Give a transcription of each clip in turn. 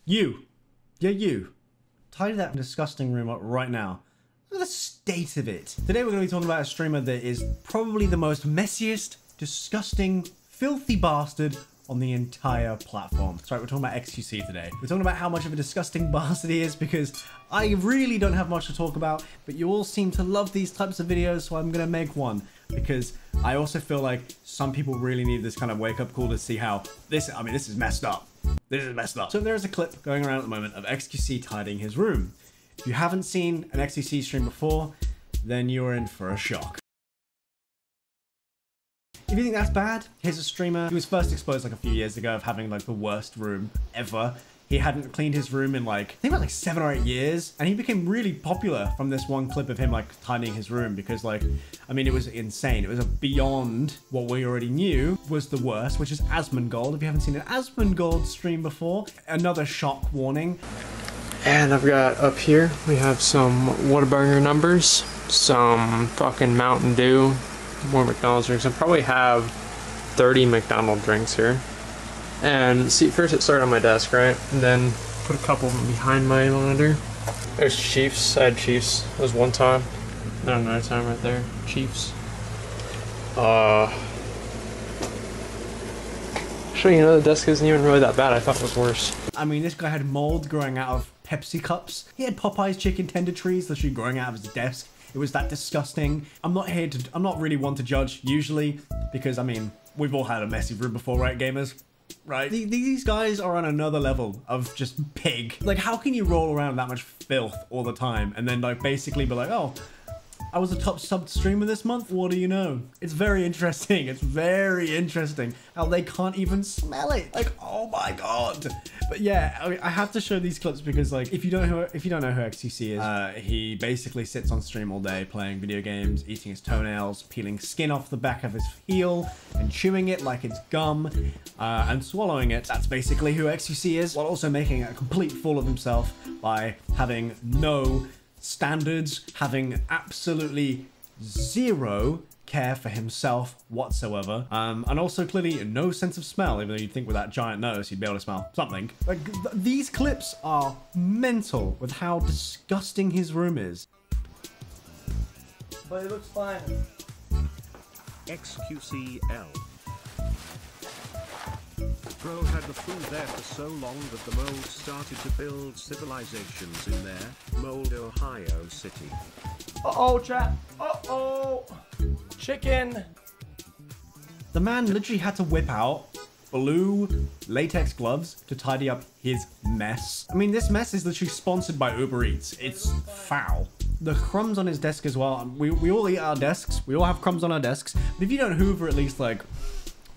You. Yeah, you. Tidy that disgusting room up right now. Look at the state of it. Today we're going to be talking about a streamer that is probably the most messiest, disgusting, filthy bastard on the entire platform. Sorry, we're talking about XQC today. We're talking about how much of a disgusting bastard he is because I really don't have much to talk about, but you all seem to love these types of videos, so I'm going to make one because I also feel like some people really need this kind of wake-up call to see how this is messed up. This is messed up. So there is a clip going around at the moment of XQC tidying his room. If you haven't seen an XQC stream before, then you're in for a shock. If you think that's bad, here's a streamer who was first exposed like a few years ago of having like the worst room ever. He hadn't cleaned his room in like, I think about like 7 or 8 years. And he became really popular from this one clip of him like tidying his room because like, I mean, it was insane. It was beyond what we already knew was the worst, which is Asmongold. If you haven't seen an Asmongold stream before, another shock warning. And I've got up here, we have some Whataburger numbers, some fucking Mountain Dew, more McDonald's drinks. I probably have 30 McDonald's drinks here. And see, first it started on my desk, right? And then put a couple of them behind my monitor. There's Chiefs, I had Chiefs. That was one time. Not another time right there. Chiefs. Actually, you know, the desk isn't even really that bad. I thought it was worse. I mean, this guy had mold growing out of Pepsi cups. He had Popeye's chicken tender trees literally growing out of his desk. It was that disgusting. I'm not really one to judge usually because I mean, we've all had a messy room before, right, gamers? Right? These guys are on another level of just pig. Like, how can you roll around that much filth all the time and then like basically be like, oh, I was a top subbed streamer this month? What do you know? It's very interesting. It's very interesting how they can't even smell it. Like, oh my god. But yeah, I have to show these clips because like, if you don't know who XQC is, he basically sits on stream all day playing video games, eating his toenails, peeling skin off the back of his heel and chewing it like it's gum and swallowing it. That's basically who XQC is, while also making a complete fool of himself by having no standards, having absolutely zero care for himself whatsoever, and also clearly no sense of smell, even though you'd think with that giant nose he'd be able to smell something. Like, these clips are mental with how disgusting his room is. But it looks fine. XQCL. Bro had the food there for so long that the mold started to build civilizations in there. Mold, Ohio City. Uh-oh, chat. Uh-oh. Chicken. The man literally had to whip out blue latex gloves to tidy up his mess. I mean, this mess is literally sponsored by UberEats. It's foul. The crumbs on his desk as well. We all eat our desks. We all have crumbs on our desks. But if you don't hoover at least like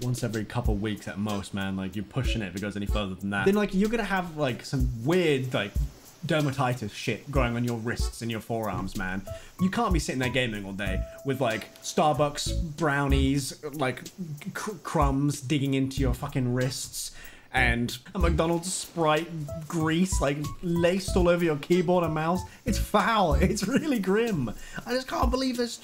once every couple weeks at most, man, like you're pushing it if it goes any further than that, then like you're gonna have like some weird like dermatitis shit growing on your wrists and your forearms, man. You can't be sitting there gaming all day with like Starbucks brownies, like crumbs digging into your fucking wrists and a McDonald's Sprite grease like laced all over your keyboard and mouse. It's foul. It's really grim. I just can't believe there's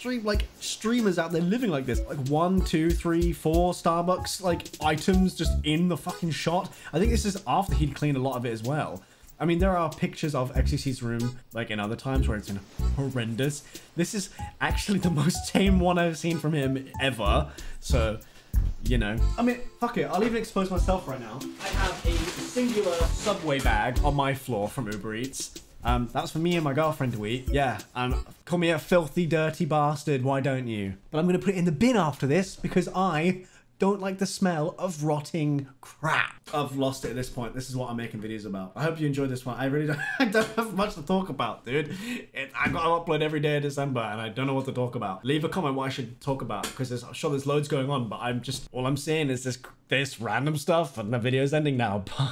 streamers out there living like this. Like 1, 2, 3, 4 Starbucks like items just in the fucking shot. I think this is after he'd cleaned a lot of it as well. I mean, there are pictures of XQC's room, like in other times, where it's been horrendous. This is actually the most tame one I've seen from him ever. So, you know. I mean, fuck it. I'll even expose myself right now. I have a singular Subway bag on my floor from UberEats. That's for me and my girlfriend to eat. Yeah, call me a filthy, dirty bastard. Why don't you? But I'm going to put it in the bin after this because I don't like the smell of rotting crap. I've lost it at this point. This is what I'm making videos about. I hope you enjoyed this one. I really don't, I don't have much to talk about, dude. I've got to upload every day of December and I don't know what to talk about. Leave a comment what I should talk about because I'm sure there's loads going on, but all I'm saying is this random stuff and the video's ending now. Bye.